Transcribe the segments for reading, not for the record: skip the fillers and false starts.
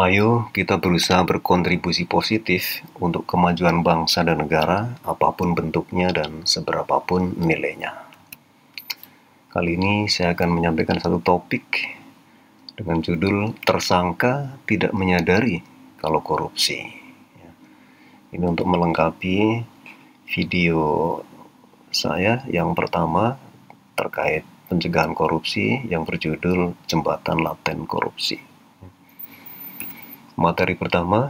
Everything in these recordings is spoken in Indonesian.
Ayo kita berusaha berkontribusi positif untuk kemajuan bangsa dan negara, apapun bentuknya dan seberapapun nilainya. Kali ini saya akan menyampaikan satu topik dengan judul "Tersangka Tidak Menyadari Kalau Korupsi". Ini untuk melengkapi video saya yang pertama terkait pencegahan korupsi yang berjudul Jembatan Laten Korupsi. Materi pertama,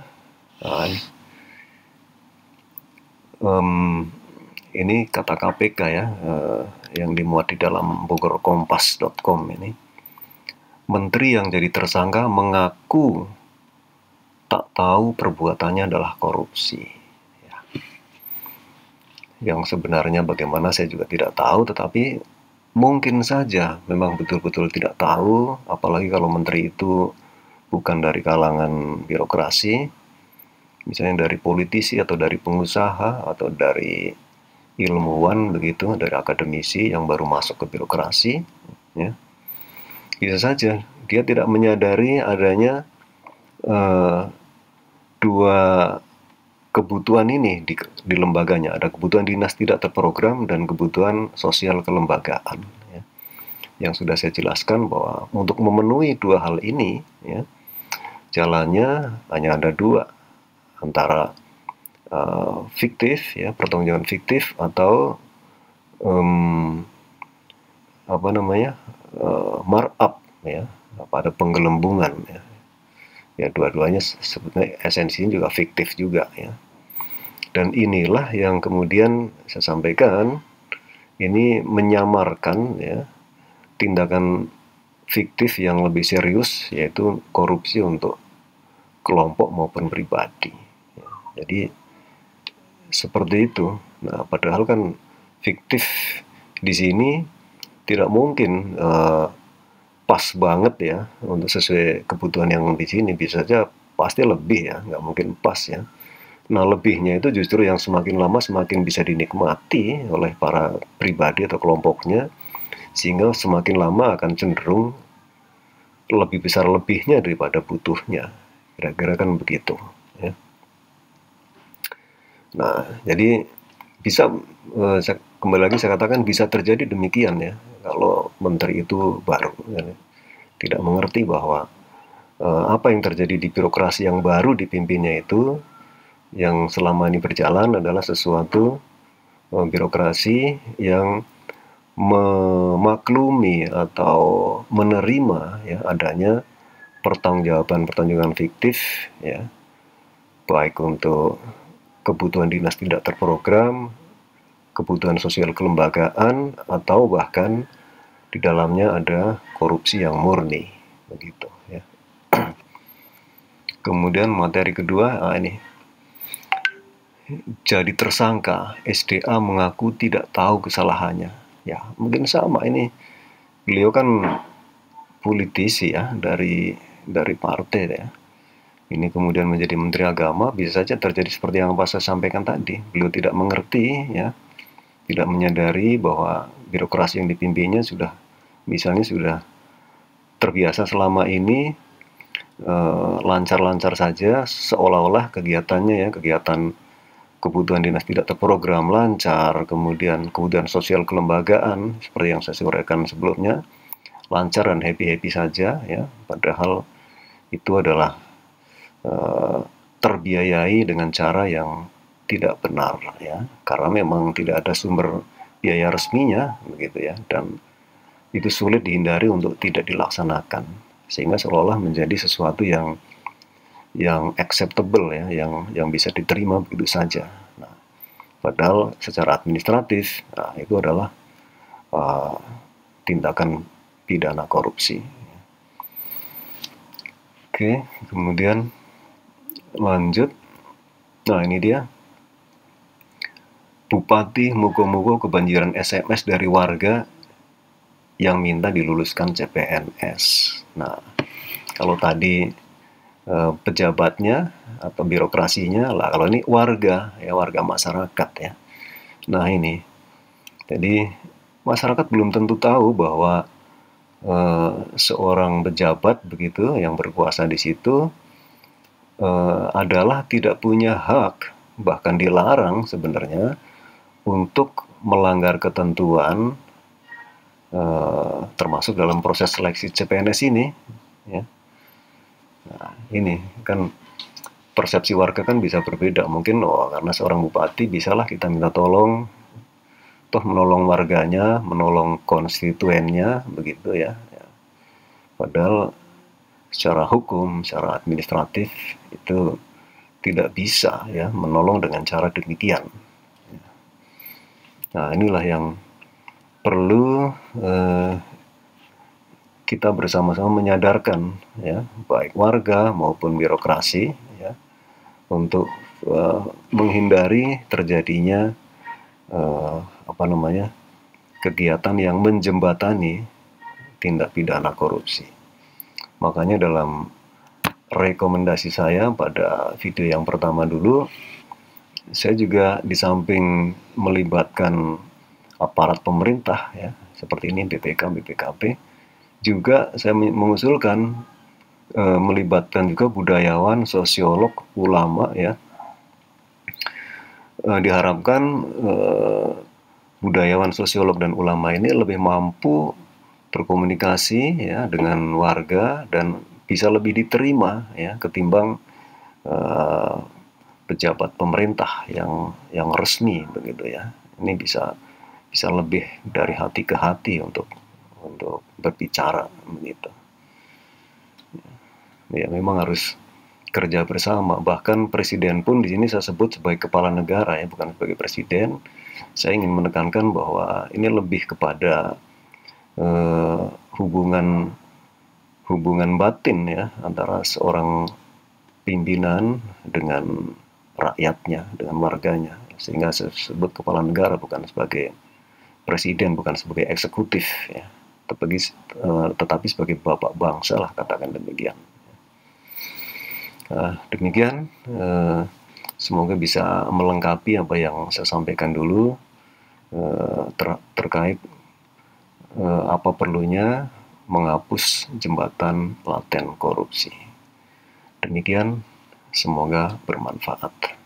ini kata KPK ya, yang dimuat di dalam bogorkompas.com ini. Menteri yang jadi tersangka mengaku tak tahu perbuatannya adalah korupsi. Ya. Yang sebenarnya bagaimana saya juga tidak tahu, tetapi mungkin saja memang betul-betul tidak tahu, apalagi kalau menteri itu bukan dari kalangan birokrasi, misalnya dari politisi atau dari pengusaha atau dari ilmuwan begitu, dari akademisi yang baru masuk ke birokrasi, ya. Bisa saja dia tidak menyadari adanya dua kebutuhan ini di lembaganya. Ada kebutuhan dinas tidak terprogram dan kebutuhan sosial kelembagaan, ya. Yang sudah saya jelaskan bahwa untuk memenuhi dua hal ini, ya, jalannya hanya ada dua, antara fiktif, ya, pertanggungjawaban fiktif, atau markup, ya, pada penggelembungan, ya. Ya, dua-duanya sebetulnya esensinya juga fiktif juga, ya. Dan inilah yang kemudian saya sampaikan, ini menyamarkan, ya, tindakan fiktif yang lebih serius, yaitu korupsi untuk kelompok maupun pribadi. Ya, jadi seperti itu. Nah, padahal kan fiktif di sini tidak mungkin pas banget ya untuk sesuai kebutuhan yang di sini. Bisa saja pasti lebih, ya, nggak mungkin pas, ya. Nah, lebihnya itu justru yang semakin lama semakin bisa dinikmati oleh para pribadi atau kelompoknya, sehingga semakin lama akan cenderung lebih besar lebihnya daripada butuhnya. Kira-kira kan begitu, ya. Nah, jadi bisa, kembali lagi saya katakan bisa terjadi demikian, ya, kalau menteri itu baru, ya, tidak mengerti bahwa apa yang terjadi di birokrasi yang baru dipimpinnya itu, yang selama ini berjalan adalah sesuatu birokrasi yang memaklumi atau menerima, ya, adanya pertanggungjawaban fiktif, ya, baik untuk kebutuhan dinas tidak terprogram, kebutuhan sosial kelembagaan, atau bahkan di dalamnya ada korupsi yang murni, begitu, ya. Kemudian materi kedua, ini jadi tersangka, SDA mengaku tidak tahu kesalahannya. Ya, mungkin sama ini. Beliau kan politisi, ya, dari partai, ya. Ini kemudian menjadi Menteri Agama, bisa saja terjadi seperti yang saya sampaikan tadi. Beliau tidak mengerti, ya, tidak menyadari bahwa birokrasi yang dipimpinnya sudah terbiasa selama ini lancar-lancar saja, seolah-olah kegiatannya, ya, kegiatan kebutuhan dinas tidak terprogram lancar, kemudian kebutuhan sosial kelembagaan seperti yang saya uraikan sebelumnya lancar dan happy-happy saja, ya. Padahal itu adalah terbiayai dengan cara yang tidak benar, ya, karena memang tidak ada sumber biaya resminya, begitu, ya, dan itu sulit dihindari untuk tidak dilaksanakan, sehingga seolah-olah menjadi sesuatu yang acceptable, ya, yang bisa diterima begitu saja. Nah, padahal secara administratif, nah, itu adalah tindakan pidana korupsi. Oke, kemudian lanjut. Nah, ini dia. Bupati mugo-mugo kebanjiran SMS dari warga yang minta diluluskan CPNS. Nah, kalau tadi pejabatnya atau birokrasinya lah, kalau ini warga, ya, warga masyarakat, ya. Nah, ini jadi masyarakat belum tentu tahu bahwa seorang pejabat begitu yang berkuasa di situ adalah tidak punya hak, bahkan dilarang sebenarnya untuk melanggar ketentuan termasuk dalam proses seleksi CPNS ini, ya. Nah, ini kan persepsi warga kan bisa berbeda. Mungkin karena seorang bupati bisalah kita minta tolong, toh menolong warganya, menolong konstituennya, begitu ya. Padahal secara hukum, secara administratif itu tidak bisa ya menolong dengan cara demikian. Nah, inilah yang perlu kita bersama-sama menyadarkan ya, baik warga maupun birokrasi ya, untuk menghindari terjadinya kegiatan yang menjembatani tindak pidana korupsi. Makanya dalam rekomendasi saya pada video yang pertama dulu, saya juga di samping melibatkan aparat pemerintah ya, seperti ini BPK, BPKP, juga saya mengusulkan melibatkan juga budayawan, sosiolog, ulama ya. Diharapkan budayawan, sosiolog, dan ulama ini lebih mampu berkomunikasi ya dengan warga dan bisa lebih diterima ya ketimbang pejabat pemerintah yang resmi begitu ya. Ini bisa lebih dari hati ke hati untuk berbicara begitu. Ya memang harus kerja bersama. Bahkan presiden pun di sini saya sebut sebagai kepala negara ya, bukan sebagai presiden. Saya ingin menekankan bahwa ini lebih kepada hubungan batin ya antara seorang pimpinan dengan rakyatnya, dengan warganya. Sehingga saya sebut kepala negara bukan sebagai presiden, bukan sebagai eksekutif ya, tetapi sebagai bapak bangsa lah, katakan demikian. Demikian, semoga bisa melengkapi apa yang saya sampaikan dulu terkait apa perlunya menghapus jembatan laten korupsi. Demikian, semoga bermanfaat.